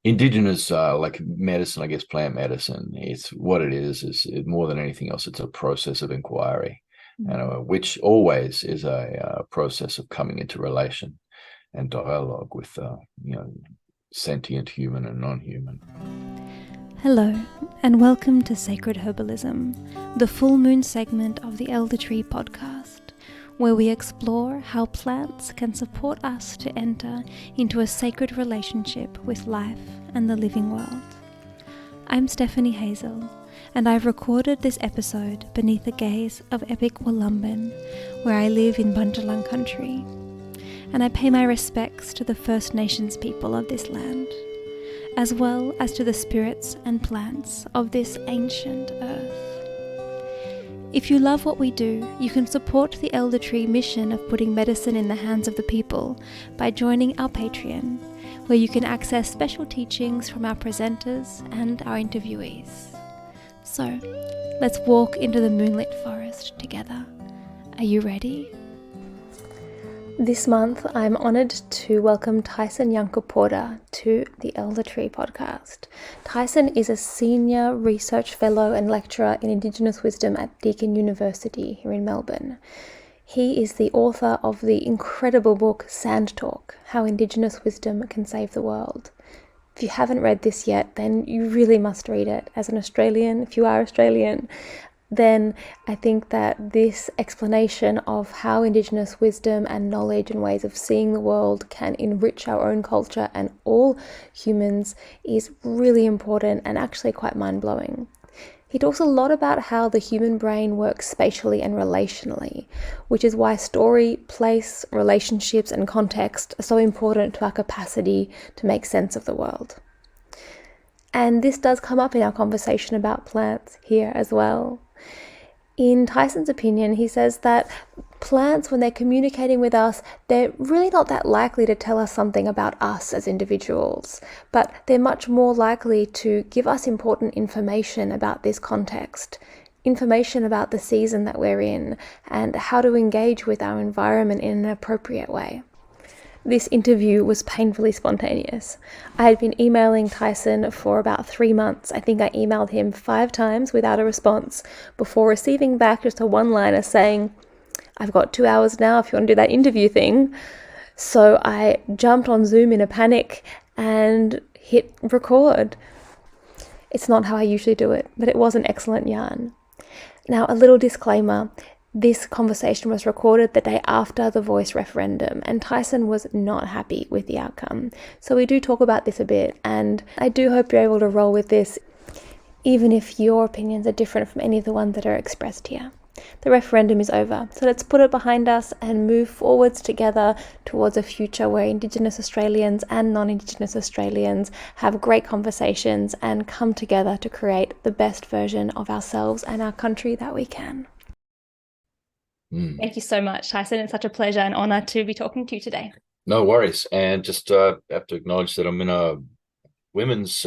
Indigenous, like medicine, I guess, plant medicine. It's what it is more than anything else. It's a process of inquiry, which always is a process of coming into relation and dialogue with, sentient human and non-human. Hello, and welcome to Sacred Herbalism, the full moon segment of the Elder Tree podcast, where we explore how plants can support us to enter into a sacred relationship with life and the living world. I'm Stephanie Hazel, and I've recorded this episode beneath the gaze of epic Wollumbin, where I live in Bundjalung country, and I pay my respects to the First Nations people of this land, as well as to the spirits and plants of this ancient earth. If you love what we do, you can support the Elder Tree mission of putting medicine in the hands of the people by joining our Patreon, where you can access special teachings from our presenters and our interviewees. So, let's walk into the moonlit forest together. Are you ready? This month, I'm honoured to welcome Tyson Yunkaporter to the Elder Tree podcast. Tyson is a senior research fellow and lecturer in Indigenous wisdom at Deakin University here in Melbourne. He is the author of the incredible book Sand Talk: How Indigenous Wisdom Can Save the World. If you haven't read this yet, then you really must read it. As an Australian, if you are Australian, then I think that this explanation of how Indigenous wisdom and knowledge and ways of seeing the world can enrich our own culture and all humans is really important and actually quite mind-blowing. He talks a lot about how the human brain works spatially and relationally, which is why story, place, relationships and context are so important to our capacity to make sense of the world. And this does come up in our conversation about plants here as well. In Tyson's opinion, he says that plants, when they're communicating with us, they're really not that likely to tell us something about us as individuals, but they're much more likely to give us important information about this context, information about the season that we're in, and how to engage with our environment in an appropriate way. This interview was painfully spontaneous. I had been emailing Tyson for about 3 months. I think I emailed him 5 times without a response before receiving back just a one-liner saying, "I've got 2 hours now if you want to do that interview thing." So I jumped on Zoom in a panic and hit record. It's not how I usually do it, but it was an excellent yarn. Now, a little disclaimer. This conversation was recorded the day after the voice referendum, and Tyson was not happy with the outcome. So we do talk about this a bit, and I do hope you're able to roll with this, even if your opinions are different from any of the ones that are expressed here. The referendum is over, so let's put it behind us and move forwards together towards a future where Indigenous Australians and non-Indigenous Australians have great conversations and come together to create the best version of ourselves and our country that we can. Thank you so much, Tyson. It's such a pleasure and honor to be talking to you today. No worries. And just have to acknowledge that I'm in a women's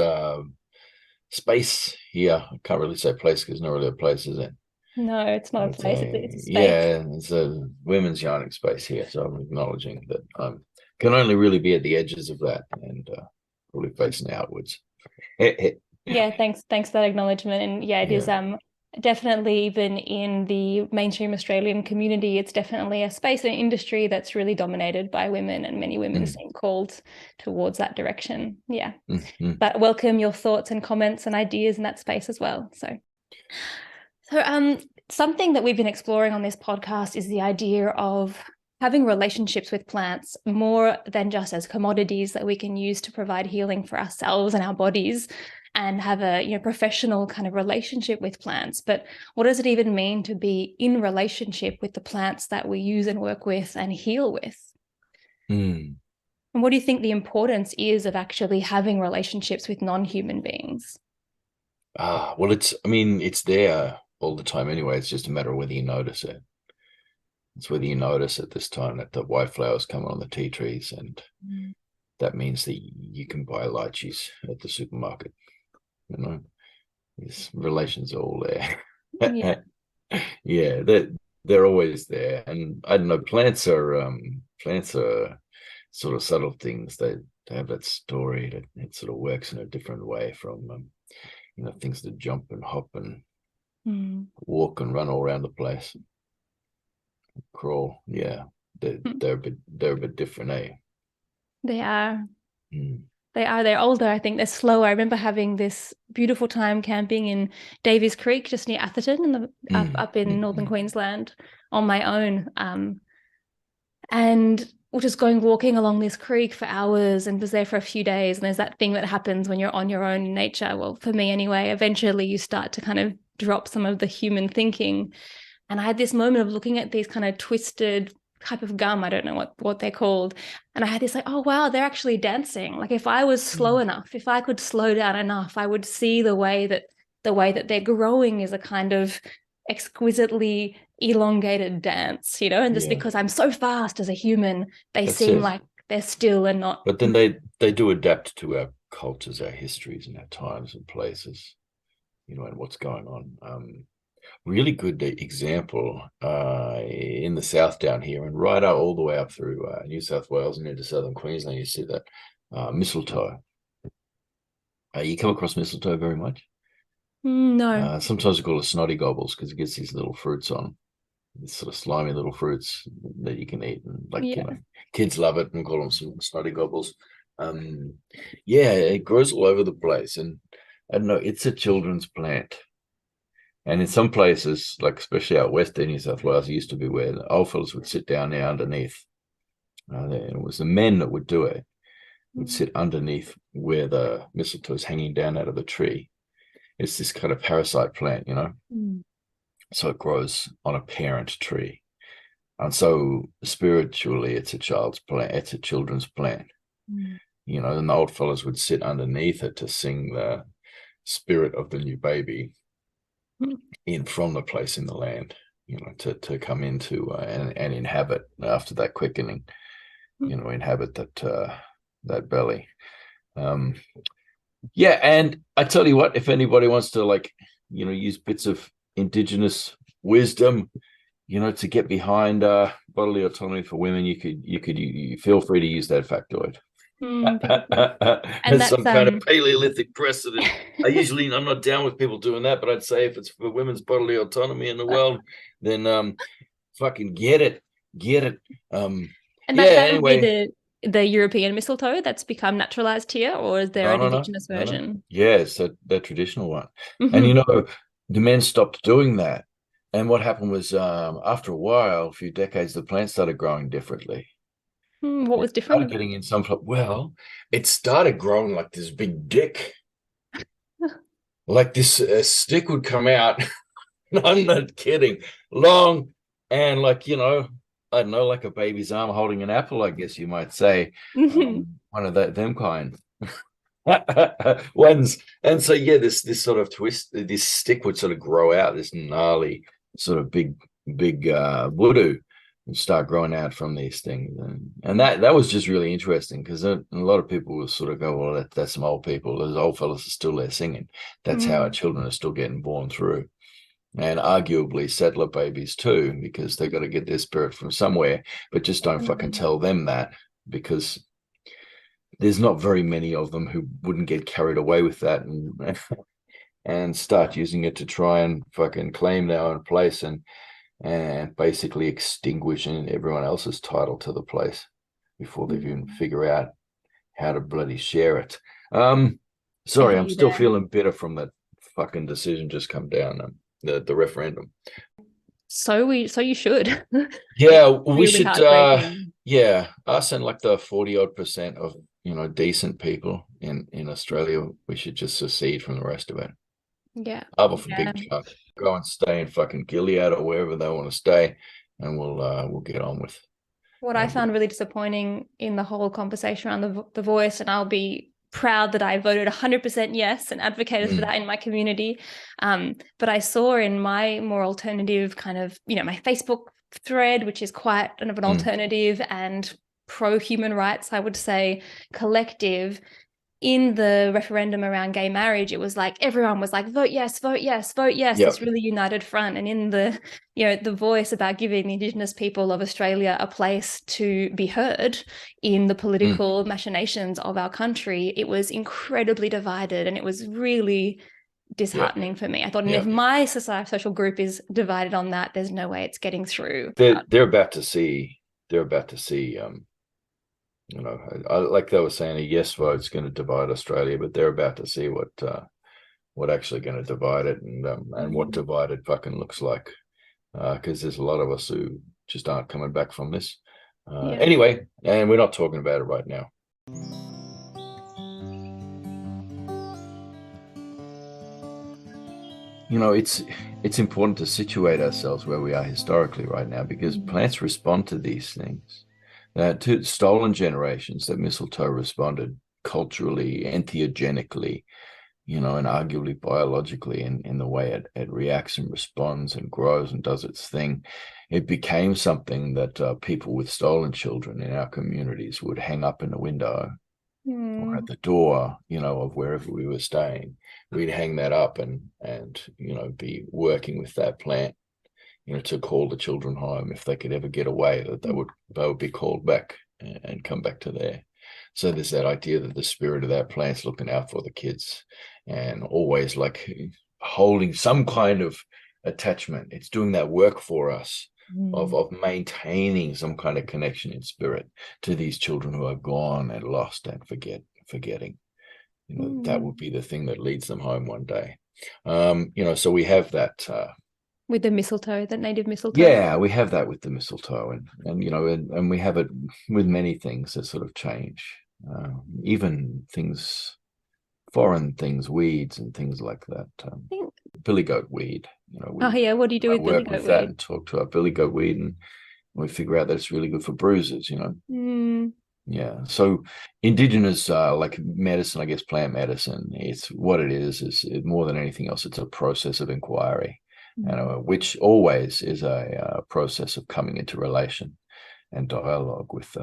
space here. I can't really say place because it's not really a place, is it? No, it's not a place. It's a space. Yeah, it's a women's yarning space here. So I'm acknowledging that I can only really be at the edges of that and probably facing outwards. Yeah, thanks for that acknowledgement. And yeah, it is definitely, even in the mainstream Australian community, it's definitely a space and industry that's really dominated by women, and many women seem called towards that direction. Yeah. But welcome your thoughts and comments and ideas in that space as well. So something that we've been exploring on this podcast is the idea of having relationships with plants more than just as commodities that we can use to provide healing for ourselves and our bodies, and have a professional kind of relationship with plants. But what does it even mean to be in relationship with the plants that we use and work with and heal with? And what do you think the importance is of actually having relationships with non-human beings? Well, it's there all the time anyway. It's just a matter of whether you notice it. It's whether you notice at this time that the white flowers come on the tea trees, and that means that you can buy lychees at the supermarket. These relations are all there. Yeah, they're always there. And I don't know, plants are sort of subtle things. They have that story that it sort of works in a different way from things that jump and hop and walk and run all around the place, crawl. Yeah, they're a bit different, eh? They are. Mm. They're older. I think they're slower. I remember having this beautiful time camping in Davies Creek, just near Atherton, up in northern Queensland, on my own. And we're just walking along this creek for hours, and was there for a few days. And there's that thing that happens when you're on your own in nature. Well, for me anyway, eventually you start to kind of drop some of the human thinking. And I had this moment of looking at these kind of twisted type of gum, I don't know what they're called. And I had this like, oh, wow, they're actually dancing. Like if I was slow enough, if I could slow down enough, I would see the way that they're growing is a kind of exquisitely elongated dance, and just because I'm so fast as a human, they seem like they're still and not. But then they do adapt to our cultures, our histories, and our times and places, and what's going on. Really good example in the south down here, and right up all the way up through New South Wales and into southern Queensland. You see that mistletoe. You come across mistletoe very much? No. Sometimes we call it snotty gobbles because it gets these little fruits on, these sort of slimy little fruits that you can eat, and kids love it, and we call them snotty gobbles. It grows all over the place, and I don't know, it's a children's plant. And in some places, like especially out west in New South Wales, it used to be where the old fellas would sit down there underneath. It was the men that would do it, would sit underneath where the mistletoe is hanging down out of the tree. It's this kind of parasite plant, So it grows on a parent tree. And so spiritually, it's a child's plant. It's a children's plant, and the old fellas would sit underneath it to sing the spirit of the new baby in from the place in the land, to come into and inhabit after that quickening, inhabit that belly. And I tell you what, if anybody wants to use bits of Indigenous wisdom, to get behind bodily autonomy for women, you feel free to use that factoid. And There's some kind of Paleolithic precedent. I'm not down with people doing that, but I'd say if it's for women's bodily autonomy in the world, then fucking get it. And that would be the European mistletoe that's become naturalized here, or is there an Indigenous version? No. Yes, that traditional one. And the men stopped doing that. And what happened was, after a while, a few decades, the plant started growing differently. What was different? Getting in some, it started growing like this big dick. Like this stick would come out. I'm not kidding. Long and I don't know, like a baby's arm holding an apple, I guess you might say. One of them kind ones. And so this sort of twist, this stick would sort of grow out, this gnarly sort of big voodoo, and start growing out from these things. And that was just really interesting, because a lot of people will sort of go, well, that's some old people. Those old fellas are still there singing. That's how our children are still getting born through. And arguably settler babies too, because they've got to get their spirit from somewhere, but just don't fucking tell them that, because there's not very many of them who wouldn't get carried away with that and start using it to try and fucking claim their own place and basically extinguishing everyone else's title to the place before they've even figure out how to bloody share it. Sorry, I'm still feeling bitter from that fucking decision just come down, the referendum. So you should. Yeah, we should. Us and like the 40-odd% of decent people in Australia, we should just secede from the rest of it. Yeah. Other for big chunk. Go and stay in fucking Gilead or wherever they want to stay, and we'll get on with. What I found really disappointing in the whole conversation around the voice, and I'll be proud that I voted 100% yes and advocated for that in my community. But I saw in my more alternative kind of, my Facebook thread, which is quite kind of an alternative and pro-human rights, I would say, collective, in the referendum around gay marriage, it was like everyone was like, vote yes, vote yes, vote yes, this really united front. And in the, the voice about giving the Indigenous people of Australia a place to be heard in the political machinations of our country, it was incredibly divided, and it was really disheartening for me. I thought, and if my social group is divided on that, there's no way it's getting through. They're about to see, like they were saying, a yes vote's going to divide Australia, but they're about to see what actually going to divide it, and what divided fucking looks like, because there's a lot of us who just aren't coming back from this. Anyway, and we're not talking about it right now. It's important to situate ourselves where we are historically right now, because plants respond to these things. To stolen generations, that mistletoe responded culturally, entheogenically, and arguably biologically in the way it reacts and responds and grows and does its thing. It became something that people with stolen children in our communities would hang up in the window or at the door, of wherever we were staying. We'd hang that up and be working with that plant, to call the children home. If they could ever get away, that they would be called back and come back to there. So there's that idea that the spirit of that plant's looking out for the kids and always like holding some kind of attachment. It's doing that work for us of maintaining some kind of connection in spirit to these children who are gone and lost and forgetting. That would be the thing that leads them home one day. So we have that with the mistletoe, that native mistletoe. Yeah, we have that with the mistletoe, and we have it with many things that sort of change, even things, foreign things, weeds and things like that. Billy goat weed. What do you do with billy goat weed? That and talk to our billy goat weed, and we figure out that it's really good for bruises. Yeah. So Indigenous, like medicine, I guess, plant medicine, it's what it is more than anything else, it's a process of inquiry. Which always is a process of coming into relation and dialogue with,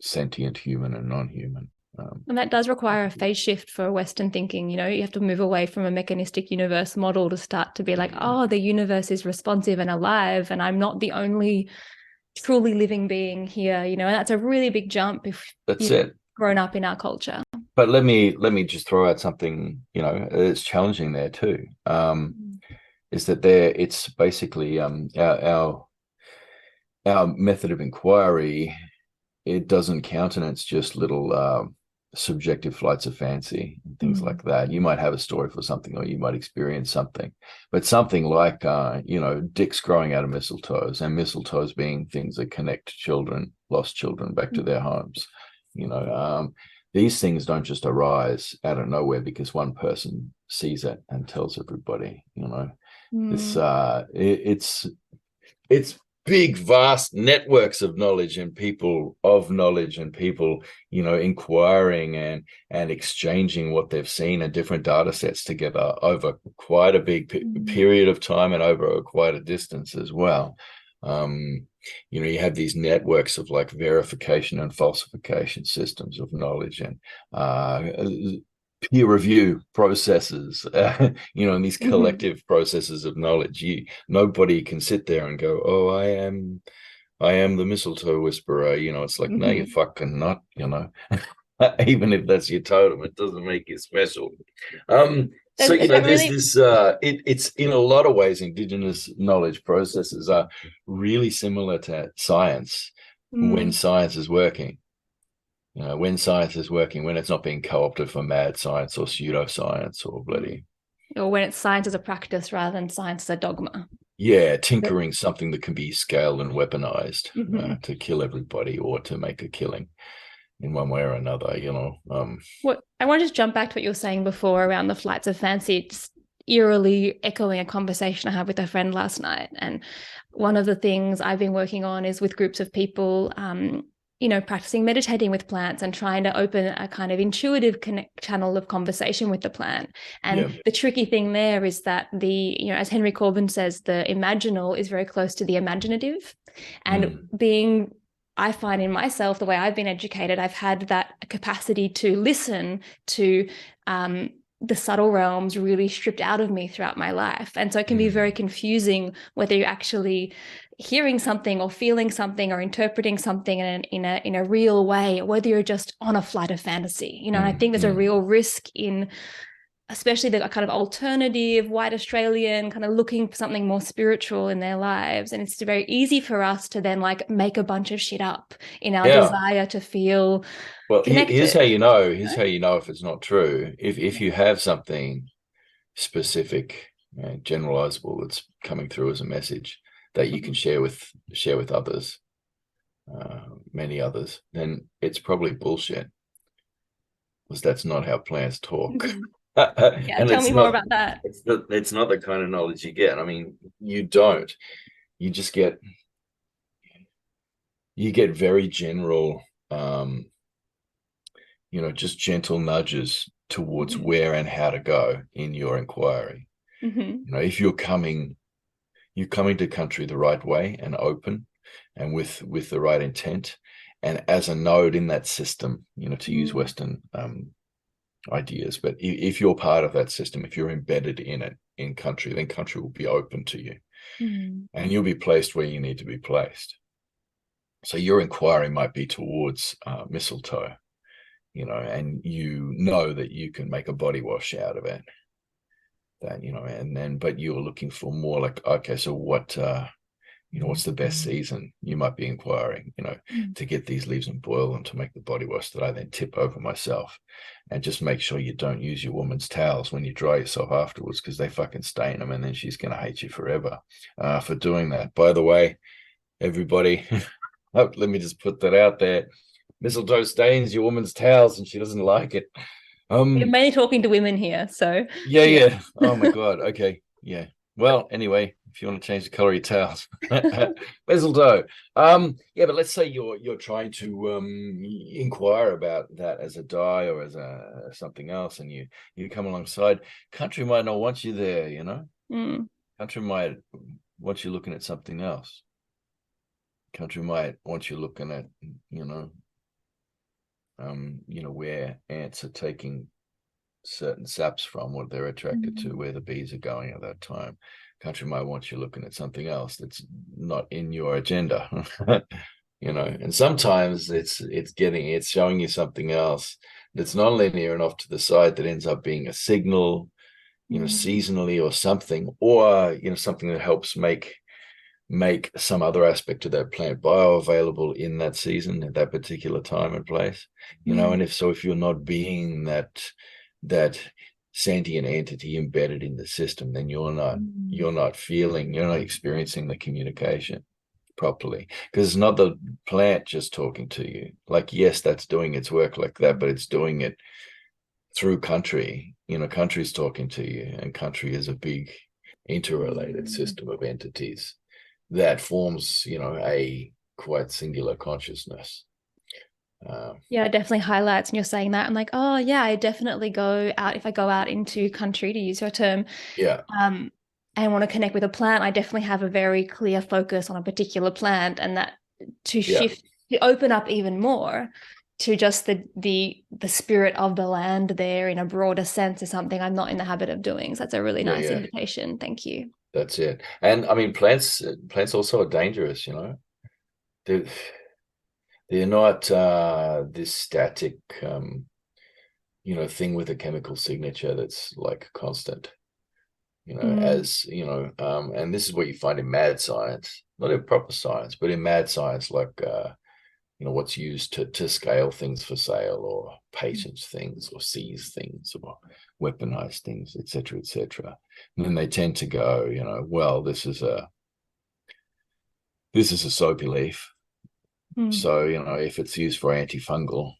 sentient human and non-human. And that does require a phase shift for Western thinking. You have to move away from a mechanistic universe model to start to be like, oh, the universe is responsive and alive, and I'm not the only truly living being here. And that's a really big jump if you've grown up in our culture. But let me just throw out something, it's challenging there too. Is that it's basically our method of inquiry. It doesn't countenance just little subjective flights of fancy and things like that. You might have a story for something, or you might experience something, but something like dicks growing out of mistletoes, and mistletoes being things that connect children, lost children, back to their homes. These things don't just arise out of nowhere because one person sees it and tells everybody. It's big, vast networks of knowledge and people inquiring and exchanging what they've seen in different data sets together over quite a big period of time and over quite a distance as well. You have these networks of like verification and falsification systems of knowledge, and peer review processes, and these collective processes of knowledge. Nobody can sit there and go, oh, I am the mistletoe whisperer. It's like, no, you're fucking not, even if that's your totem, it doesn't make you special. So, there's this, it's in a lot of ways, Indigenous knowledge processes are really similar to science when science is working. When science is working, when it's not being co-opted for mad science or pseudoscience or bloody. Or when it's science as a practice rather than science as a dogma. Yeah, tinkering something that can be scaled and weaponized to kill everybody or to make a killing in one way or another, What I want to just jump back to what you were saying before around the flights of fancy. It's eerily echoing a conversation I had with a friend last night. And one of the things I've been working on is with groups of people, practicing meditating with plants and trying to open a kind of intuitive channel of conversation with the plant. And the tricky thing there is that as Henry Corbin says, the imaginal is very close to the imaginative, and being I find in myself, the way I've been educated, I've had that capacity to listen to the subtle realms really stripped out of me throughout my life. And so it can be very confusing whether you're actually hearing something or feeling something or interpreting something in a real way, or whether you're just on a flight of fantasy. And I think there's a real risk in, especially the kind of alternative white Australian kind of looking for something more spiritual in their lives. And it's very easy for us to then like make a bunch of shit up in our desire to feel connected. Here's how you know. Here's how you know if it's not true. If you have something specific, generalizable that's coming through as a message that you can share with others, many others, then it's probably bullshit, because that's not how plants talk. Yeah, tell me more about that. It's not the kind of knowledge you get. I mean, you don't. You just get very general, just gentle nudges towards where and how to go in your inquiry. If you're coming to country the right way and open and with the right intent, and as a node in that system, to use Western ideas, but if you're part of that system, if you're embedded in it, in country, then country will be open to you, and you'll be placed where you need to be placed. So your inquiry might be towards mistletoe, and that you can make a body wash out of it, but you're looking for more like, okay, so what what's the best season? You might be inquiring, to get these leaves and boil them to make the body wash that I then tip over myself. And just make sure you don't use your woman's towels when you dry yourself afterwards, because they fucking stain them, and then she's going to hate you forever for doing that. By the way, everybody, let me just put that out there. Mistletoe stains your woman's towels and she doesn't like it. We're mainly talking to women here, so. Yeah. Oh my God. Okay. Yeah. Well, anyway, if you want to change the color of your towels, mistletoe. But let's say you're trying to inquire about that as a dye or as something else, and you come alongside. Country might not want you there, Country might want you looking at something else. Country might want you looking at, where ants are taking certain saps from, what they're attracted to, where the bees are going at that time. Country might want you looking at something else that's not in your agenda, and sometimes it's showing you something else that's non-linear and off to the side that ends up being a signal, seasonally or something, or, something that helps make some other aspect of that plant bioavailable in that season at that particular time and place, and if you're not being that sentient entity embedded in the system, then you're not experiencing the communication properly, because it's not the plant just talking to you. Like, yes, that's doing its work like that, but it's doing it through country. Country's talking to you, and country is a big interrelated system of entities that forms, a quite singular consciousness. It definitely highlights, and you're saying that I'm like, oh yeah, I definitely go out, if I go out into country, to use your term, and want to connect with a plant, I definitely have a very clear focus on a particular plant, and that to shift, to open up even more to just the spirit of the land there in a broader sense is something I'm not in the habit of doing. So that's a really nice invitation. Thank you. That's it. And I mean, plants also are dangerous, They're not this static, thing with a chemical signature that's like constant, and this is what you find in mad science, not in proper science, but in mad science, like, what's used to scale things for sale, or patent things, or seize things, or weaponize things, etc., etc. And then they tend to go, well, this is a soapy leaf. So, if it's used for antifungal,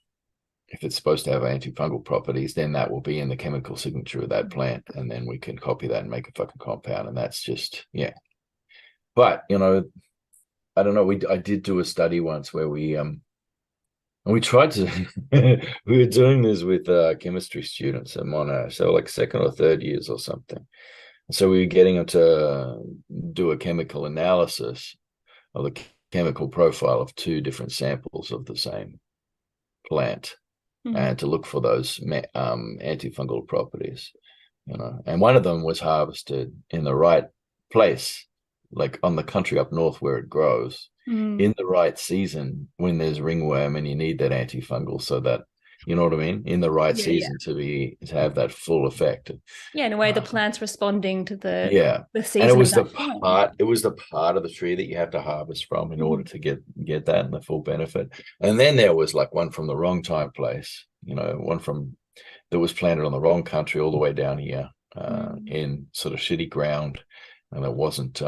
if it's supposed to have antifungal properties, then that will be in the chemical signature of that plant. And then we can copy that and make a fucking compound. And that's just, But, I don't know. I did do a study once where we tried to, we were doing this with chemistry students, and so like second or third years or something. So we were getting them to do a chemical analysis of the chemical profile of two different samples of the same plant, and to look for those antifungal properties, and one of them was harvested in the right place, like on the country up north where it grows, in the right season when there's ringworm and you need that antifungal, so that, you know what I mean, in the right season to have that full effect. Yeah, in a way, the plant's responding to the season. And it was the part of the tree that you have to harvest from in order to get that and the full benefit. And then there was like one from the wrong time place, one from that was planted on the wrong country all the way down here, in sort of shitty ground, and it wasn't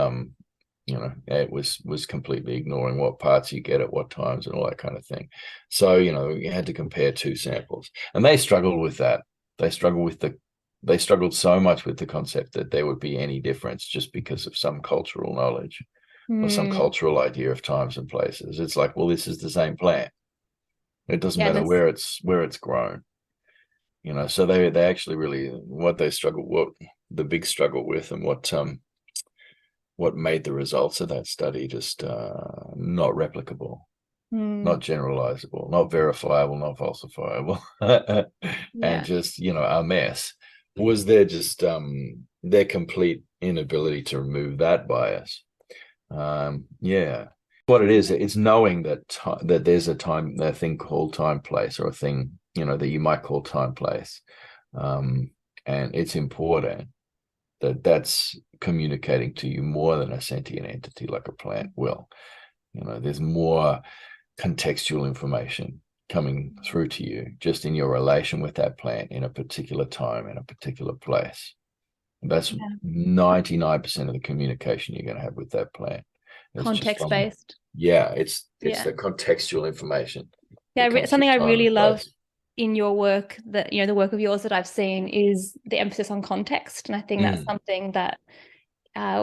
it was completely ignoring what parts you get at what times and all that kind of thing. So you had to compare two samples, and they struggled with that. They struggled so much with the concept that there would be any difference just because of some cultural knowledge or some cultural idea of times and places. It's like, well, this is the same plant. It doesn't matter where it's grown. So they actually really, what the big struggle with, and what made the results of that study just not replicable, not generalizable, not verifiable, not falsifiable, and just a mess, was their complete inability to remove that bias. What it is, it's knowing that there's a thing called time place, or a thing that you might call time place, and it's important that's communicating to you more than a sentient entity like a plant will. There's more contextual information coming through to you just in your relation with that plant in a particular time, in a particular place. And that's 99% of the communication you're going to have with that plant. Context-based. It's the contextual information. Something I really love in your work, that the work of yours that I've seen, is the emphasis on context. And I think that's something that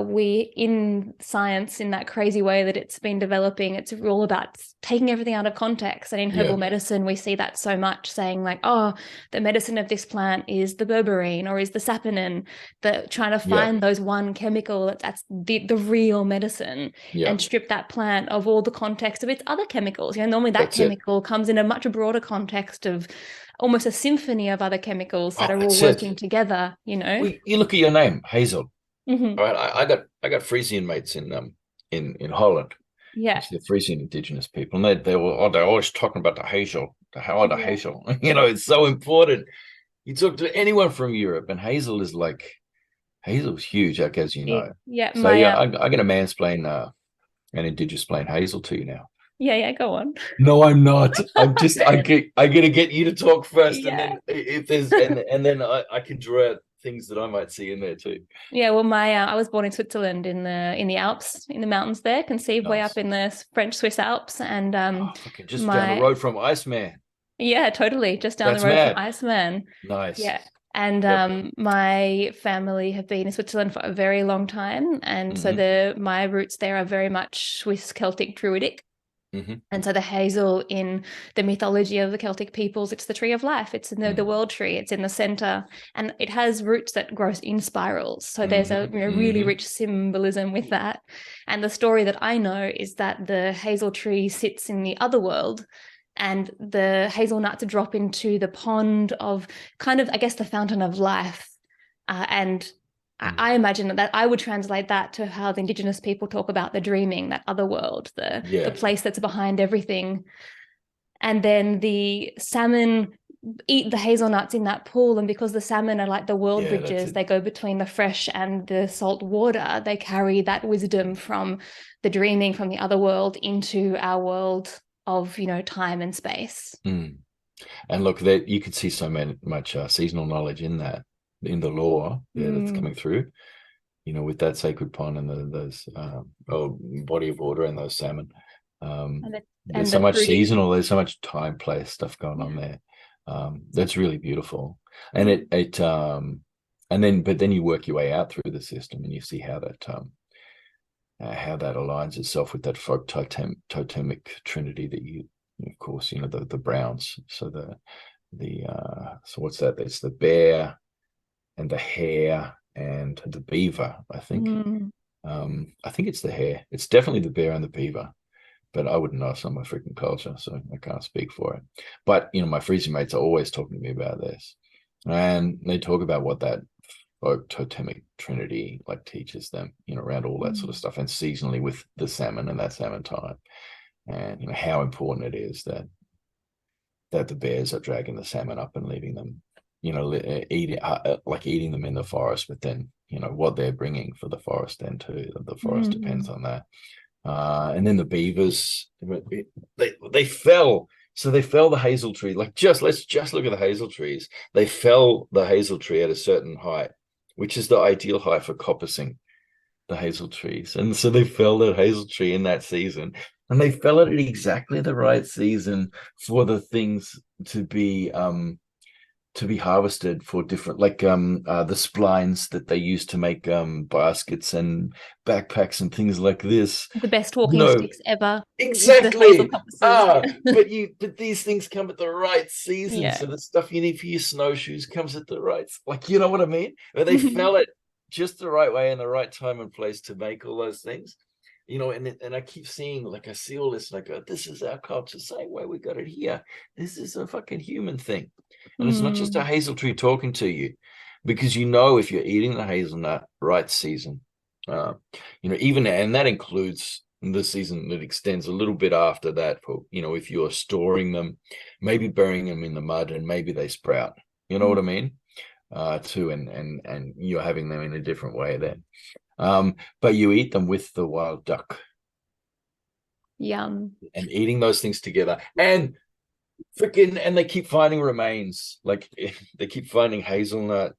we, in science, in that crazy way that it's been developing, it's all about taking everything out of context. And in herbal medicine, we see that so much, saying like, oh, the medicine of this plant is the berberine or is the saponin, trying to find those one chemical that's the real medicine, and strip that plant of all the context of its other chemicals. Normally that chemical comes in a much broader context of almost a symphony of other chemicals that are all working together. Well, you look at your name, Hazel. All right, I got Frisian mates in Holland. Yeah, the Frisian Indigenous people, and they're always talking about the Hazel, the Hazel. It's so important. You talk to anyone from Europe, and Hazel's huge, like, as you know. Yeah. So I'm gonna mansplain an Indigenous plain Hazel to you now. Yeah, go on. No, I'm not. I'm gonna get you to talk first, and then if there's and then I can draw out things that I might see in there too. Yeah, well, I was born in Switzerland, in the Alps, in the mountains there, conceived way up in the French Swiss Alps, and just down the road from Iceman. Yeah, totally, just down the road from Iceman. Nice. Yeah. And my family have been in Switzerland for a very long time, and so my roots there are very much Swiss Celtic Druidic. And so the hazel, in the mythology of the Celtic peoples, it's the tree of life. It's in the world tree. It's in the center, and it has roots that grow in spirals. So there's a really rich symbolism with that. And the story that I know is that the hazel tree sits in the other world, and the hazelnuts drop into the pond of kind of, I guess, the fountain of life. And I imagine that I would translate that to how the Indigenous people talk about the dreaming, that other world, the place that's behind everything. And then the salmon eat the hazelnuts in that pool, and because the salmon are like the world bridges, they go between the fresh and the salt water, they carry that wisdom from the dreaming, from the other world, into our world of time and space. And look, that you can see so much seasonal knowledge in that, in the lore that's coming through, with that sacred pond and those body of water and those salmon. There's so much seasonal, there's so much time, place stuff going on there. That's really beautiful. And but then you work your way out through the system, and you see how that aligns itself with that folk totemic trinity that you, of course, the Browns. So so what's that? It's the bear and the hare and the beaver, I think. I think it's the hare. It's definitely the bear and the beaver. but I wouldn't know. It's not my freaking culture, so I can't speak for it. But my freezing mates are always talking to me about this, and they talk about what that folk totemic trinity like teaches them, around all that sort of stuff, and seasonally with the salmon and that salmon time, and how important it is that the bears are dragging the salmon up and leaving them, eating them in the forest, but then what they're bringing for the forest then too. The forest depends on that. And then the beavers, they fell. So they fell the hazel tree. Let's just look at the hazel trees. They fell the hazel tree at a certain height, which is the ideal height for coppicing the hazel trees. And so they fell that hazel tree in that season. And they fell it at exactly the right season for the things to be harvested for different, like the splines that they use to make baskets and backpacks and things like this. The best walking sticks ever. Exactly. But these things come at the right season. Yeah. So the stuff you need for your snowshoes comes at the right, you know what I mean? But they fell it just the right way in the right time and place to make all those things. And I keep seeing, I see all this and I go, this is our culture, same way we got it here. This is a fucking human thing. And it's not just a hazel tree talking to you, because if you're eating the hazelnut right season, even, and that includes the season that extends a little bit after that for, if you're storing them, maybe burying them in the mud and maybe they sprout, you know what I mean? Too, and you're having them in a different way then. But you eat them with the wild duck. Yum. And eating those things together. And they keep finding remains. They keep finding hazelnut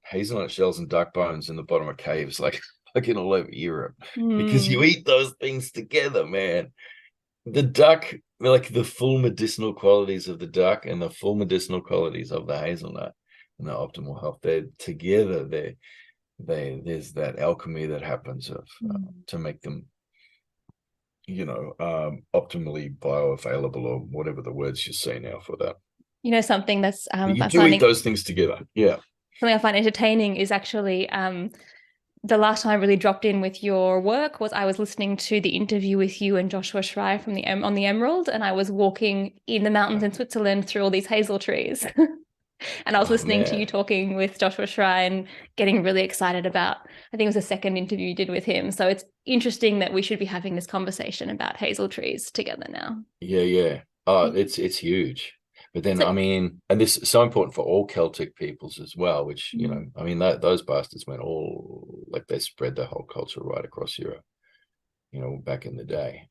shells and duck bones in the bottom of caves, in all over Europe. Because you eat those things together, man. The duck, the full medicinal qualities of the duck and the full medicinal qualities of the hazelnut and the optimal health, they're together. There's that alchemy that happens to make them optimally bioavailable, or whatever the words you say now for that. Something that's you do eat those things together. Yeah. Something I find entertaining is actually the last time I really dropped in with your work was I was listening to the interview with you and Joshua Schreier from on the Emerald, and I was walking in the mountains in Switzerland through all these hazel trees. And I was listening to you talking with Joshua Schreier and getting really excited about, I think it was the second interview you did with him. So it's interesting that we should be having this conversation about hazel trees together now. Yeah. It's huge. But then, and this is so important for all Celtic peoples as well, which, those bastards went all, they spread their whole culture right across Europe, back in the day.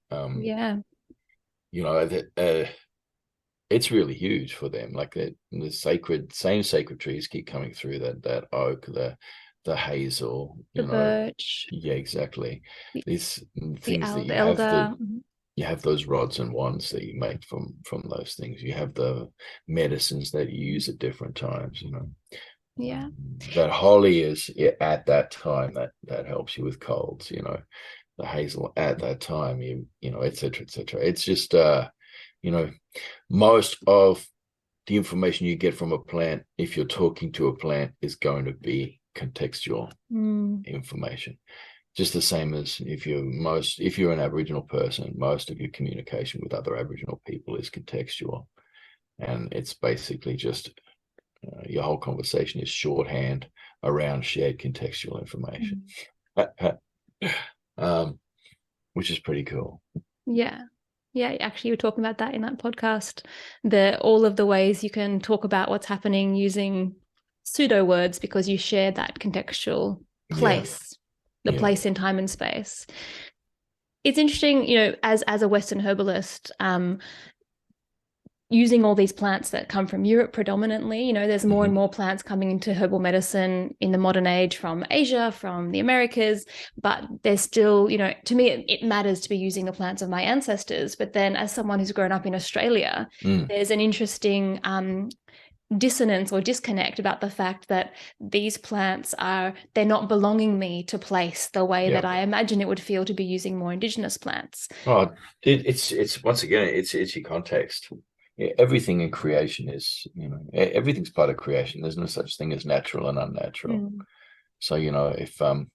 It's really huge for them. The same sacred trees keep coming through, that oak, the hazel, the birch. Yeah, exactly. These things that you have those rods and wands that you make from those things. You have the medicines that you use at different times, Yeah. That holly is at that time that helps you with colds, the hazel at that time, et cetera, et cetera. It's just most of the information you get from a plant, if you're talking to a plant, is going to be contextual information. Just the same as if you're an Aboriginal person, most of your communication with other Aboriginal people is contextual, and it's basically just your whole conversation is shorthand around shared contextual information, which is pretty cool. Yeah. Yeah, actually, you were talking about that in that podcast, all of the ways you can talk about what's happening using pseudo words because you share that contextual place, the place in time and space. It's interesting, as a Western herbalist, using all these plants that come from Europe predominantly, there's more and more plants coming into herbal medicine in the modern age from Asia, from the Americas, but there's still, to me, it matters to be using the plants of my ancestors. But then as someone who's grown up in Australia, there's an interesting dissonance or disconnect about the fact that these plants they're not belonging me to place the way that I imagine it would feel to be using more Indigenous plants. Oh, it's once again, it's your context. Everything in creation is, everything's part of creation. There's no such thing as natural and unnatural. So, if I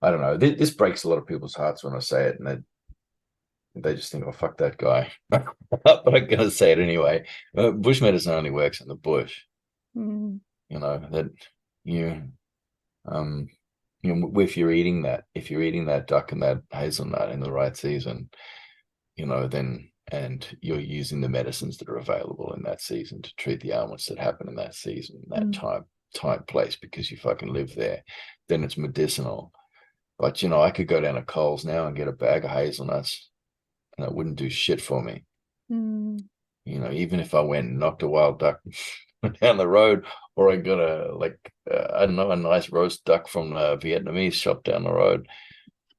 don't know, this breaks a lot of people's hearts when I say it, and They just think, oh, fuck that guy. But I'm going to say it anyway. Bush medicine only works in the bush. Mm. That you, if you're eating that duck and that hazelnut in the right season, then, and you're using the medicines that are available in that season to treat the ailments that happen in that season, that time, place, because you fucking live there, then it's medicinal. But, I could go down to Coles now and get a bag of hazelnuts and it wouldn't do shit for me. Even if I went and knocked a wild duck down the road, or I got I don't know, a nice roast duck from the Vietnamese shop down the road,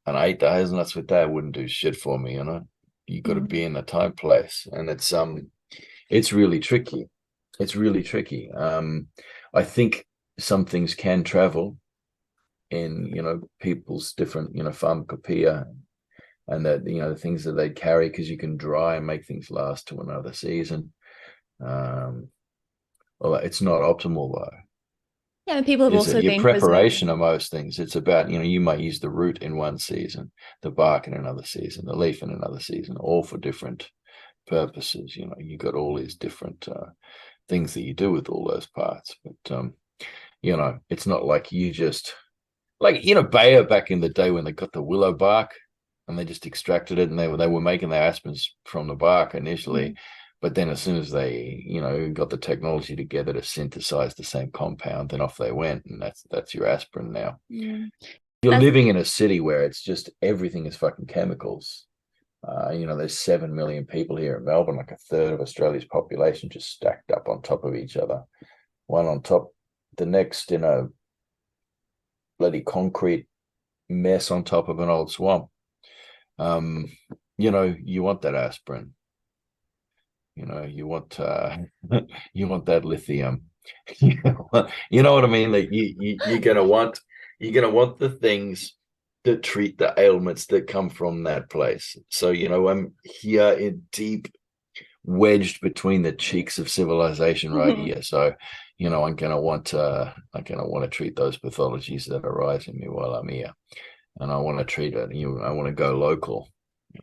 and I ate the hazelnuts with that, it wouldn't do shit for me. You got to be in the time, place, and it's really tricky. It's really tricky. I think some things can travel in people's different pharmacopoeia, and that the things that they carry, because you can dry and make things last to another season. Well, it's not optimal though. Yeah, and people have also Your been preparation preserving. of most things. It's about you might use the root in one season, the bark in another season, the leaf in another season, all for different purposes. You got all these different things that you do with all those parts. But it's not like you just Bayer back in the day when they got the willow bark and they just extracted it, and they were making their aspirins from the bark initially. But then as soon as they, got the technology together to synthesize the same compound, then off they went, and that's your aspirin now. You're living in a city where it's just everything is fucking chemicals. There's 7 million people here in Melbourne, like a third of Australia's population just stacked up on top of each other, one on top the next in a bloody concrete mess on top of an old swamp. You want that aspirin. You want that lithium. You know what I mean? That you're gonna want the things that treat the ailments that come from that place. So I'm here in deep, wedged between the cheeks of civilization right here. So I'm gonna want to treat those pathologies that arise in me while I'm here, and I want to treat it. I want to go local.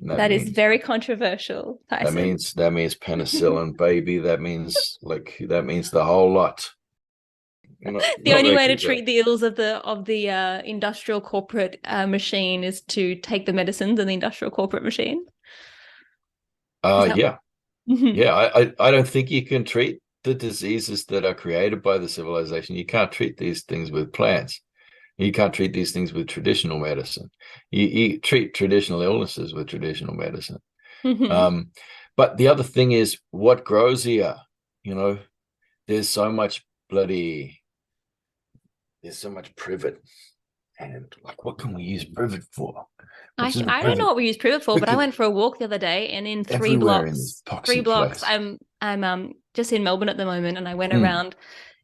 That is very controversial, Tyson. That means penicillin, baby. That means the whole lot. The only way to treat the ills of the industrial corporate machine is to take the medicines in the industrial corporate machine. Yeah. Yeah. I don't think you can treat the diseases that are created by the civilization. You can't treat these things with plants. You can't treat these things with traditional medicine. You treat traditional illnesses with traditional medicine. But the other thing is what grows here. There's so much privet. And what can we use privet for? I don't know what we use privet for, but I went for a walk the other day, and in three blocks, I'm just in Melbourne at the moment, and I went around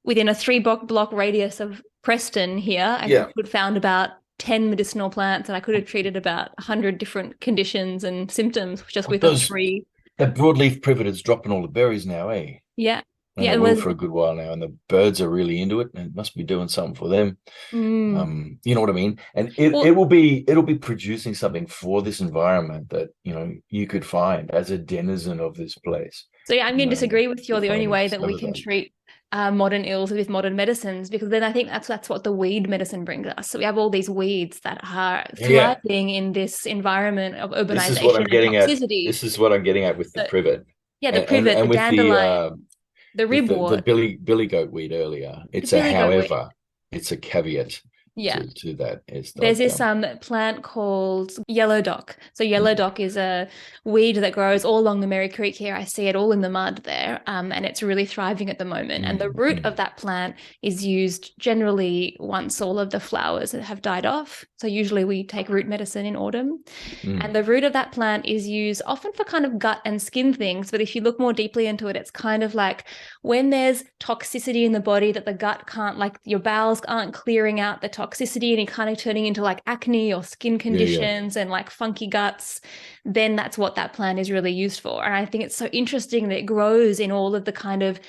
within a 3-block radius of Preston here, and found about 10 medicinal plants, and I could have treated about 100 different conditions and symptoms just with those 3. That broadleaf privet is dropping all the berries now, eh? Yeah. And it will for a good while now, and the birds are really into it, and it must be doing something for them. You know what I mean? And it'll be producing something for this environment that you could find as a denizen of this place. So I'm going to disagree with you. The only way that we can treat modern ills with modern medicines, because then I think that's what the weed medicine brings us. So we have all these weeds that are thriving in this environment of urbanization and toxicity. This is what I'm getting at with the privet. Yeah, the privet, and the dandelion. The ribwort, the billy goat weed earlier. It's it's a caveat. To that. There's this plant called yellow dock. So yellow dock is a weed that grows all along the Merri Creek here. I see it all in the mud there, and it's really thriving at the moment. And the root of that plant is used generally once all of the flowers have died off. So usually we take root medicine in autumn. And the root of that plant is used often for kind of gut and skin things. But if you look more deeply into it, it's kind of like when there's toxicity in the body that the gut can't, like your bowels aren't clearing out the toxicity, and you're kind of turning into like acne or skin conditions and like funky guts, then that's what that plant is really used for. And I think it's so interesting that it grows in all of the kind of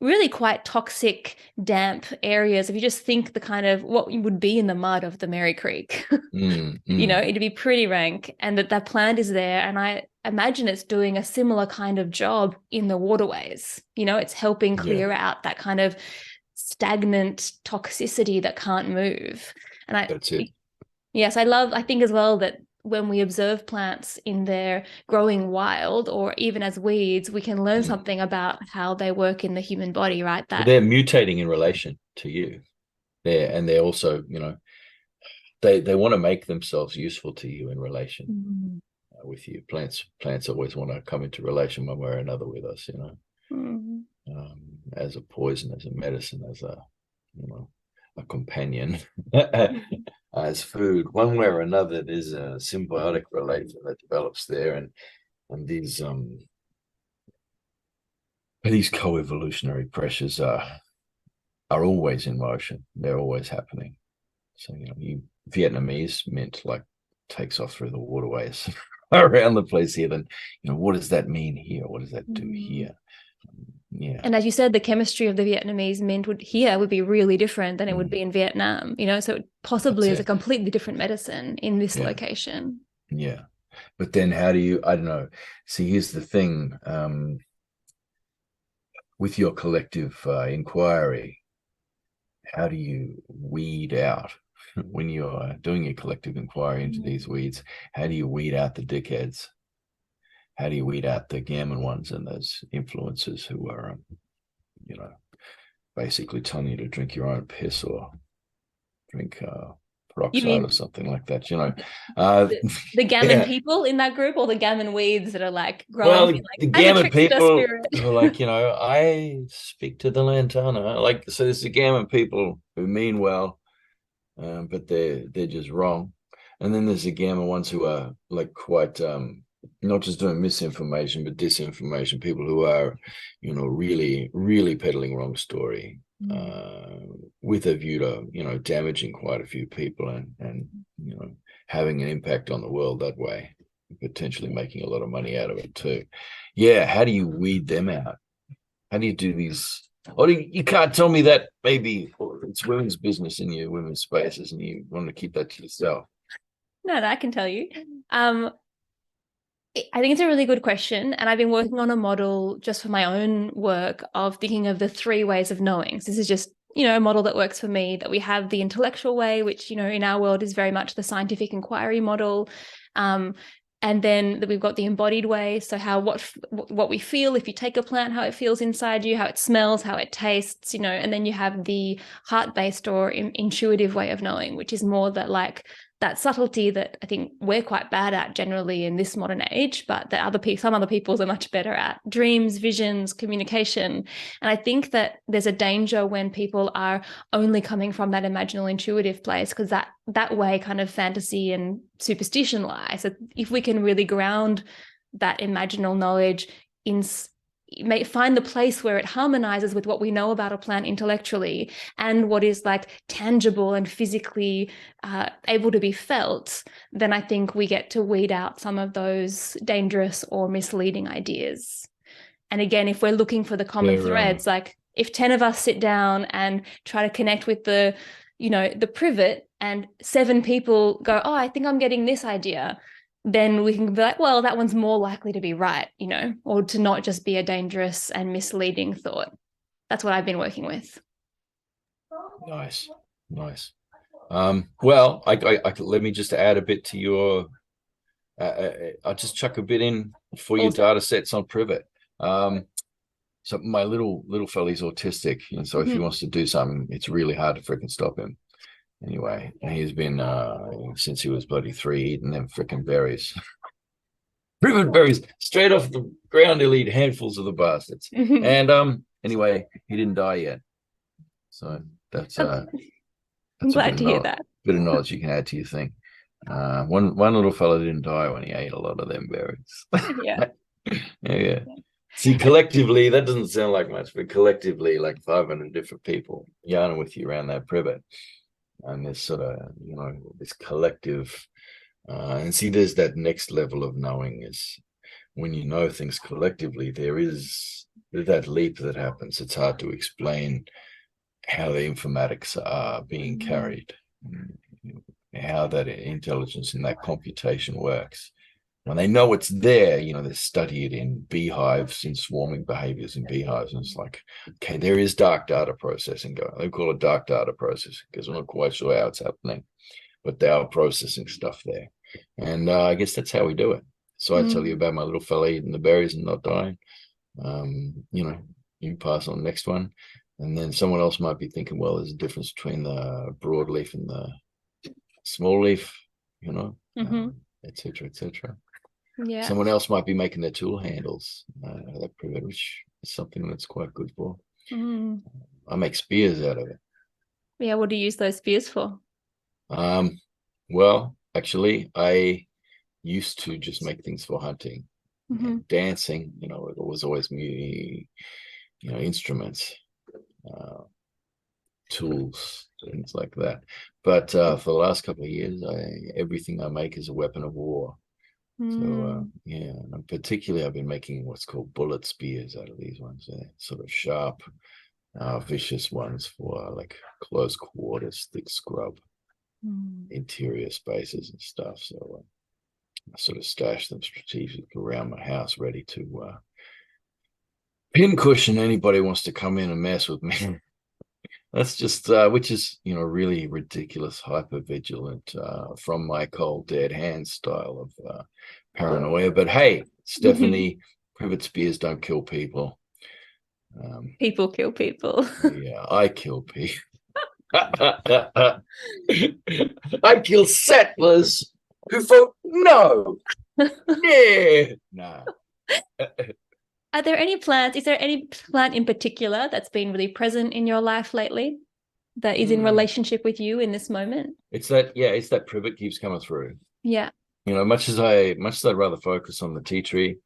really quite toxic, damp areas. If you just think the kind of what would be in the mud of the Merri Creek, it'd be pretty rank, and that plant is there. And imagine it's doing a similar kind of job in the waterways. It's helping clear out that kind of stagnant toxicity that can't move. And that's it. Yes, I think as well that when we observe plants in their growing wild or even as weeds, we can learn something about how they work in the human body, right? That they're mutating in relation to you. They're also, they want to make themselves useful to you in relation with you. Plants always want to come into relation one way or another with us, as a poison, as a medicine, as a companion, as food. One way or another, there's a symbiotic relation that develops there, and these co-evolutionary pressures are always in motion. They're always happening. So, Vietnamese mint like takes off through the waterways around the place here. Then, what does that mean here? What does that do here? Yeah. And as you said, the chemistry of the Vietnamese mint would be really different than it would be in Vietnam, so it possibly is a completely different medicine in this location. Yeah. But then how do you, I don't know. See, here's the thing, with your collective inquiry, how do you weed out when you're doing a collective inquiry into these weeds? How do you weed out the dickheads? How do you weed out the gammon ones and those influencers who are, basically telling you to drink your own piss or drink peroxide or something like that, the gammon people in that group, or the gammon weeds that are like growing? Well, the gammon people are like, I speak to the lantana. Like, so there's the gammon people who mean well, but they're just wrong. And then there's the gammon ones who are like quite not just doing misinformation, but disinformation, people who are, really, really peddling wrong story with a view to, damaging quite a few people and having an impact on the world that way, potentially making a lot of money out of it too. Yeah, how do you weed them out? How do you do these? Or you can't tell me that maybe it's women's business in your women's spaces and you want to keep that to yourself. No, I can tell you. I think it's a really good question. And I've been working on a model just for my own work of thinking of the 3 ways of knowing. So this is just, a model that works for me, that we have the intellectual way, which, in our world is very much the scientific inquiry model. And then that we've got the embodied way. So what we feel if you take a plant, how it feels inside you, how it smells, how it tastes, and then you have the heart-based or intuitive way of knowing, which is more that subtlety that I think we're quite bad at generally in this modern age, but that some other peoples are much better at: dreams, visions, communication. And I think that there's a danger when people are only coming from that imaginal intuitive place, because that way kind of fantasy and superstition lie. So if we can really ground that imaginal knowledge find the place where it harmonizes with what we know about a plant intellectually and what is tangible and physically able to be felt, then I think we get to weed out some of those dangerous or misleading ideas. And again, if we're looking for the common threads, if 10 of us sit down and try to connect with the privet and 7 people go, oh, I think I'm getting this idea, then we can be like, well, that one's more likely to be right, or to not just be a dangerous and misleading thought. That's what I've been working with. Nice. Well, I let me just add a bit to your, I'll just chuck a bit in for your data sets on privet. So my little fella's autistic, and so if he wants to do something, it's really hard to freaking stop him. Anyway, he's been since he was bloody 3 eating them freaking berries. Privet berries straight off the ground. He'll eat handfuls of the bastards. And anyway, he didn't die yet. So that's I'm glad to hear that. Bit of knowledge you can add to your thing. One little fella didn't die when he ate a lot of them berries. Yeah. See, collectively, that doesn't sound like much, but collectively, 500 different people yarning with you around that privet. And this sort of, this collective, and see, there's that next level of knowing is when you know things collectively, there is that leap that happens. It's hard to explain how the informatics are being carried, how that intelligence and that computation works. when they know it's there, they study it in beehives, in swarming behaviors in beehives. And it's like, okay, there is dark data processing going. They call it dark data processing because we're not quite sure how it's happening, but they are processing stuff there. And I guess that's how we do it. So I tell you about my little fella eating the berries and not dying. You pass on the next one. And then someone else might be thinking, well, there's a difference between the broadleaf and the small leaf, et cetera, et cetera. Yeah. Someone else might be making their tool handles, that privet, which is something that's quite good for. I make spears out of it. Yeah, what do you use those spears for? Well, actually, I used to just make things for hunting and dancing. It was always me, instruments, tools, things like that. But for the last couple of years, everything I make is a weapon of war. So and particularly I've been making what's called bullet spears out of these ones. They're sort of sharp, vicious ones for like close quarters, thick scrub, interior spaces and stuff. So I sort of stash them strategically around my house, ready to pincushion anybody who wants to come in and mess with me. That's just, which is, really ridiculous, hyper-vigilant, from my cold, dead hand style of paranoia. But hey, Stephanie, privet spears don't kill people. People kill people. Yeah, I kill people. I kill settlers who vote no. Yeah. No. Are there any plants? Is there any plant in particular that's been really present in your life lately that is in relationship with you in this moment? It's that privet keeps coming through. Yeah. Much as I'd rather focus on the tea tree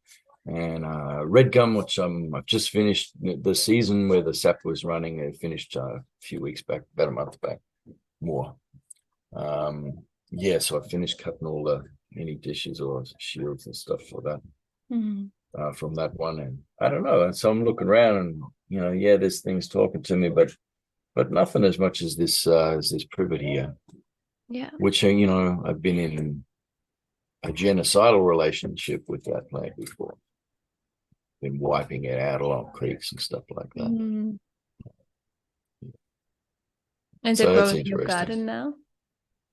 and red gum, which I've just finished the season where the sap was running. I finished a few weeks back, about a month back, more. So I finished cutting all the mini dishes or shields and stuff for that. From that one, and I don't know. And so I'm looking around, and there's things talking to me, but nothing as much as this privet here. Yeah. Which I've been in a genocidal relationship with that plant before. Been wiping it out along creeks and stuff like that. And so growing in your garden now?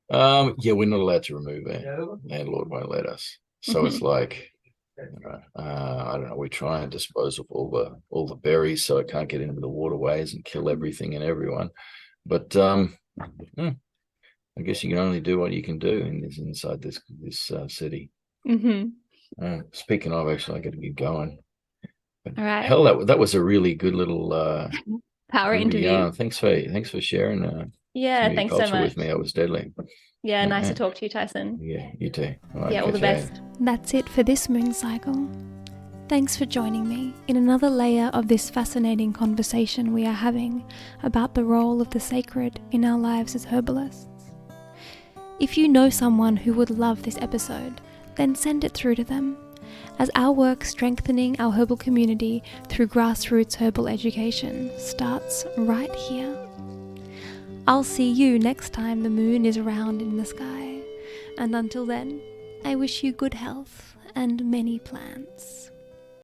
We're not allowed to remove it. Landlord won't let us. So it's like, I don't know. We try and dispose of all the berries so it can't get into the waterways and kill everything and everyone. But I guess you can only do what you can do inside this city. Speaking of, actually, I got to get going. But all right. Hell, that was a really good little power interview. Thanks for sharing. Thanks so much with me. That was deadly. Yeah, nice to talk to you, Tyson. Yeah, you too. All the best. That's it for this moon cycle. Thanks for joining me in another layer of this fascinating conversation we are having about the role of the sacred in our lives as herbalists. If you know someone who would love this episode, then send it through to them, as our work strengthening our herbal community through grassroots herbal education starts right here. I'll see you next time the moon is round in the sky, and until then, I wish you good health and many plants.